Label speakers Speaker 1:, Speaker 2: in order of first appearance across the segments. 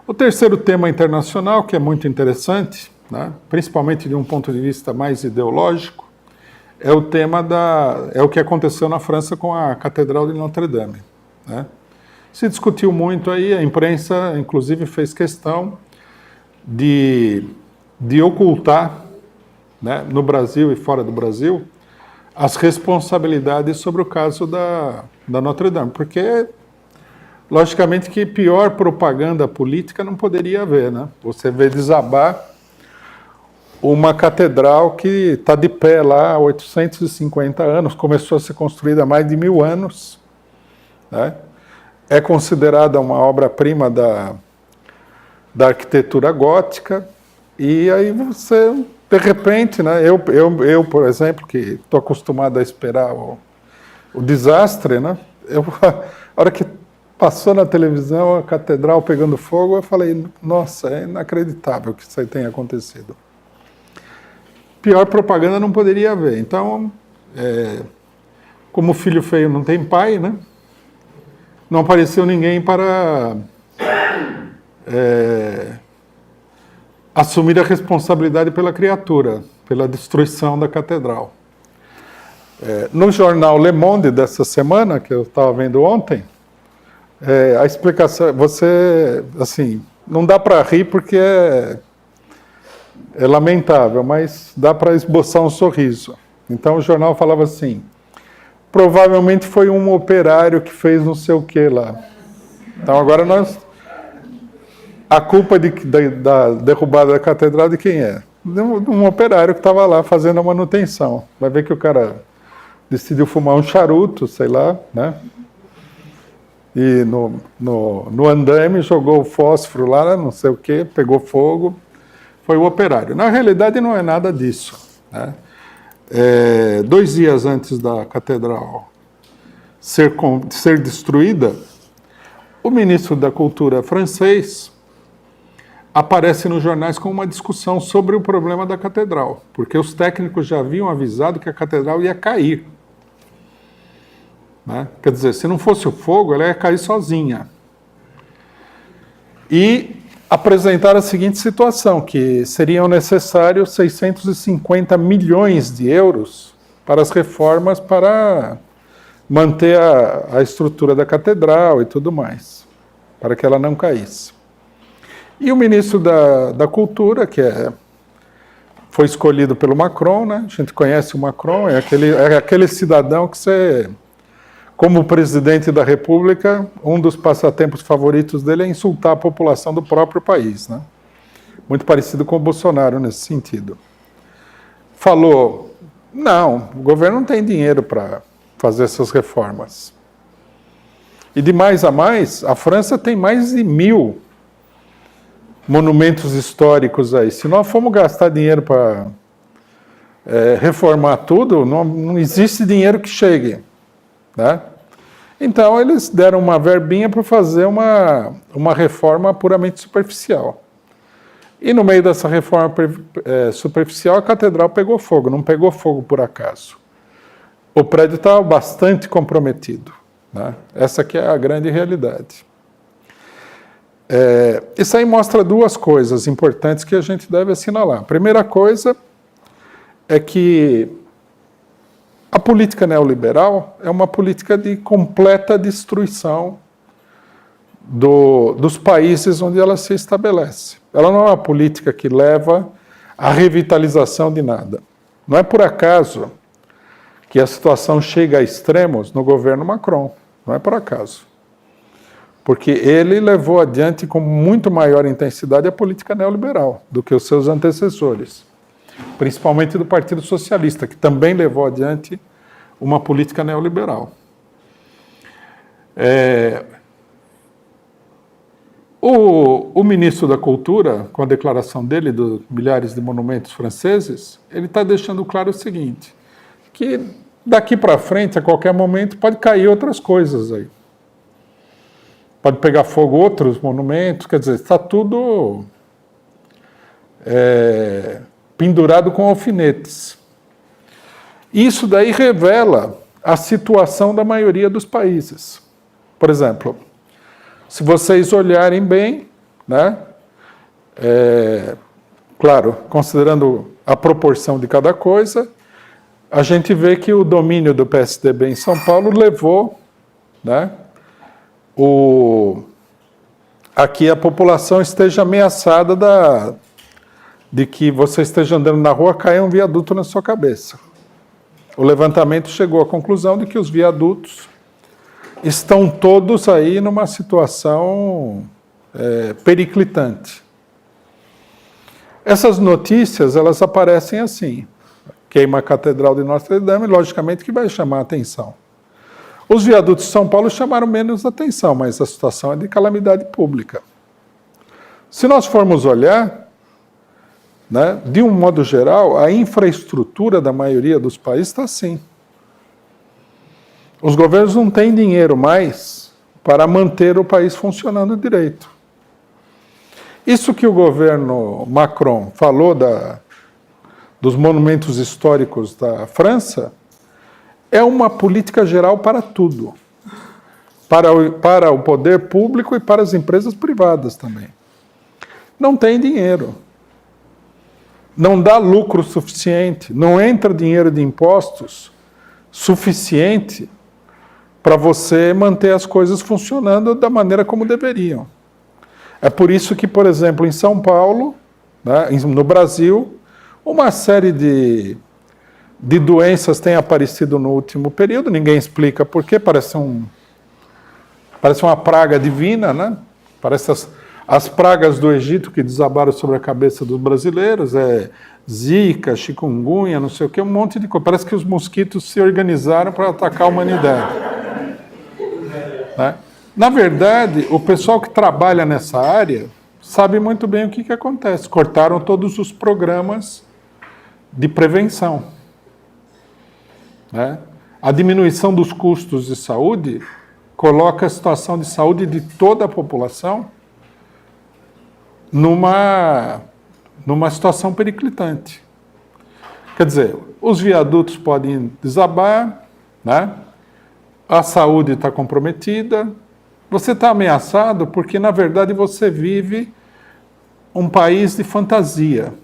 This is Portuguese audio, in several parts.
Speaker 1: O terceiro tema internacional, que é muito interessante, né, principalmente de um ponto de vista mais ideológico, é o tema é o que aconteceu na França com a Catedral de Notre-Dame, né? Se discutiu muito aí, a imprensa, inclusive, fez questão de ocultar, né, no Brasil e fora do Brasil, as responsabilidades sobre o caso da Notre-Dame, porque, logicamente, que pior propaganda política não poderia haver, né? Você vê desabar uma catedral que está de pé lá há 850 anos, começou a ser construída há mais de 1000 anos, né? É considerada uma obra-prima da arquitetura gótica, e aí você, de repente, né, eu por exemplo, que estou acostumado a esperar o desastre, né, a hora que passou na televisão a catedral pegando fogo, eu falei, nossa, é inacreditável que isso aí tenha acontecido. Pior propaganda não poderia haver. Então, como filho feio não tem pai, né, não apareceu ninguém para assumir a responsabilidade pela criatura, pela destruição da catedral. No jornal Le Monde dessa semana, que eu estava vendo ontem, a explicação, você, assim, não dá para rir porque é lamentável, mas dá para esboçar um sorriso. Então o jornal falava assim, provavelmente foi um operário que fez não sei o que lá. Então agora a culpa da derrubada da catedral de quem é? De um operário que estava lá fazendo a manutenção. Vai ver que o cara decidiu fumar um charuto, sei lá, né? E no andaime jogou o fósforo lá, não sei o que, pegou fogo, foi o operário. Na realidade não é nada disso, né? 2 dias antes da catedral ser destruída, o ministro da Cultura francês aparece nos jornais com uma discussão sobre o problema da catedral, porque os técnicos já haviam avisado que a catedral ia cair, né? Quer dizer, se não fosse o fogo, ela ia cair sozinha. E apresentar a seguinte situação, que seriam necessários 650 milhões de euros para as reformas para manter a estrutura da catedral e tudo mais, para que ela não caísse. E o ministro da Cultura, que foi escolhido pelo Macron, né? A gente conhece o Macron, é aquele cidadão que você, como presidente da República, um dos passatempos favoritos dele é insultar a população do próprio país, né? Muito parecido com o Bolsonaro nesse sentido. Falou, não, o governo não tem dinheiro para fazer essas reformas. E de mais a mais, a França tem mais de 1000 monumentos históricos aí. Se nós formos gastar dinheiro para reformar tudo, não existe dinheiro que chegue, né? Então eles deram uma verbinha para fazer uma reforma puramente superficial. E no meio dessa reforma superficial, a catedral pegou fogo, não pegou fogo por acaso. O prédio estava bastante comprometido, né? Essa aqui é a grande realidade. Isso aí mostra 2 coisas importantes que a gente deve assinalar. A primeira coisa é que a política neoliberal é uma política de completa destruição dos países onde ela se estabelece. Ela não é uma política que leva à revitalização de nada. Não é por acaso que a situação chega a extremos no governo Macron. Não é por acaso. Porque ele levou adiante com muito maior intensidade a política neoliberal do que os seus antecessores, principalmente do Partido Socialista, que também levou adiante uma política neoliberal. O ministro da Cultura, com a declaração dele dos milhares de monumentos franceses, ele está deixando claro o seguinte, que daqui para frente, a qualquer momento, pode cair outras coisas aí. Pode pegar fogo outros monumentos, quer dizer, está tudo pendurado com alfinetes. Isso daí revela a situação da maioria dos países. Por exemplo, se vocês olharem bem, né? Claro, considerando a proporção de cada coisa, a gente vê que o domínio do PSDB em São Paulo levou, né, a que a população esteja ameaçada de que você esteja andando na rua, caia um viaduto na sua cabeça. O levantamento chegou à conclusão de que os viadutos estão todos aí numa situação periclitante. Essas notícias, elas aparecem assim. Queima a Catedral de Notre Dame, logicamente que vai chamar a atenção. Os viadutos de São Paulo chamaram menos atenção, mas a situação é de calamidade pública. Se nós formos olhar, né, de um modo geral, a infraestrutura da maioria dos países está assim. Os governos não têm dinheiro mais para manter o país funcionando direito. Isso que o governo Macron falou dos monumentos históricos da França é uma política geral para tudo. Para o poder público e para as empresas privadas também. Não tem dinheiro. Não dá lucro suficiente, não entra dinheiro de impostos suficiente para você manter as coisas funcionando da maneira como deveriam. É por isso que, por exemplo, em São Paulo, né, no Brasil, uma série de doenças tem aparecido no último período, ninguém explica por quê, parece uma praga divina, né? Parece as pragas do Egito que desabaram sobre a cabeça dos brasileiros, zika, chikungunya, não sei o quê, um monte de coisa. Parece que os mosquitos se organizaram para atacar a humanidade. Né? Na verdade, o pessoal que trabalha nessa área sabe muito bem o que acontece. Cortaram todos os programas de prevenção. Né? A diminuição dos custos de saúde coloca a situação de saúde de toda a população numa situação periclitante. Quer dizer, os viadutos podem desabar, né? A saúde está comprometida, você está ameaçado porque, na verdade, você vive um país de fantasia.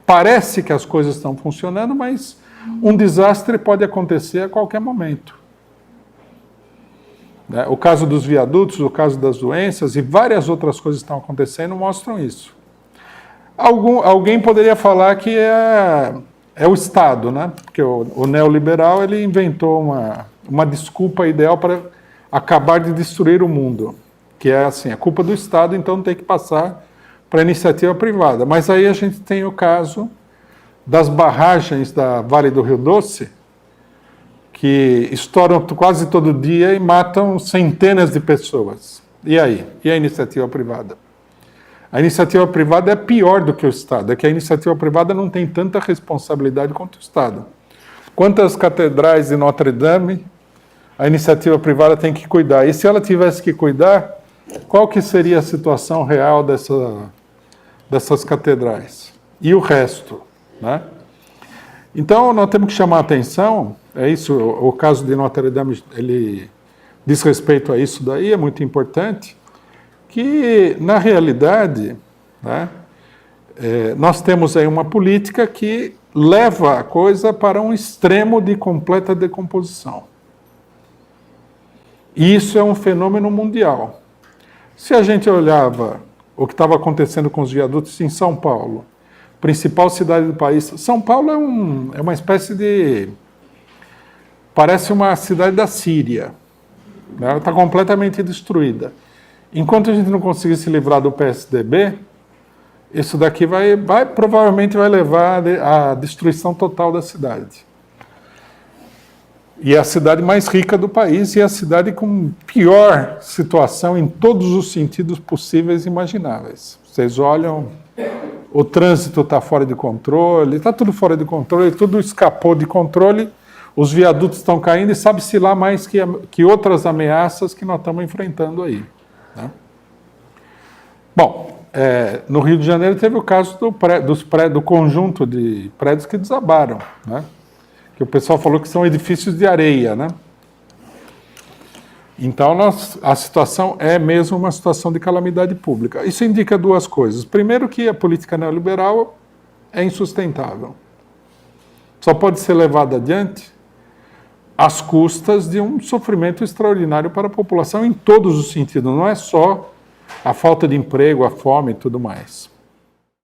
Speaker 1: Parece que as coisas estão funcionando, mas um desastre pode acontecer a qualquer momento. O caso dos viadutos, o caso das doenças e várias outras coisas que estão acontecendo mostram isso. Alguém poderia falar que é o Estado, né? Porque o neoliberal ele inventou uma desculpa ideal para acabar de destruir o mundo, que é assim, a culpa do Estado, então tem que passar para a iniciativa privada. Mas aí a gente tem o caso das barragens da Vale do Rio Doce, que estouram quase todo dia e matam centenas de pessoas. E aí? E a iniciativa privada? A iniciativa privada é pior do que o Estado, é que a iniciativa privada não tem tanta responsabilidade quanto o Estado. Quantas catedrais de Notre Dame a iniciativa privada tem que cuidar? E se ela tivesse que cuidar, qual que seria a situação real dessas catedrais? E o resto, né? Então, nós temos que chamar a atenção, é isso, o caso de Notre Dame, ele diz respeito a isso daí, é muito importante, que, na realidade, né, nós temos aí uma política que leva a coisa para um extremo de completa decomposição. E isso é um fenômeno mundial. Se a gente olhava o que estava acontecendo com os viadutos em São Paulo, principal cidade do país, São Paulo é uma espécie de... parece uma cidade da Síria. Ela está completamente destruída. Enquanto a gente não conseguir se livrar do PSDB, isso daqui provavelmente vai levar à destruição total da cidade. E é a cidade mais rica do país e é a cidade com pior situação em todos os sentidos possíveis e imagináveis. Vocês olham, o trânsito está fora de controle, está tudo fora de controle, tudo escapou de controle, os viadutos estão caindo e sabe-se lá mais que outras ameaças que nós estamos enfrentando aí. Né? Bom, no Rio de Janeiro teve o caso do conjunto de prédios que desabaram, né? Que o pessoal falou que são edifícios de areia, né? Então, a situação é mesmo uma situação de calamidade pública. Isso indica duas coisas. Primeiro, que a política neoliberal é insustentável. Só pode ser levada adiante às custas de um sofrimento extraordinário para a população em todos os sentidos. Não é só a falta de emprego, a fome e tudo mais.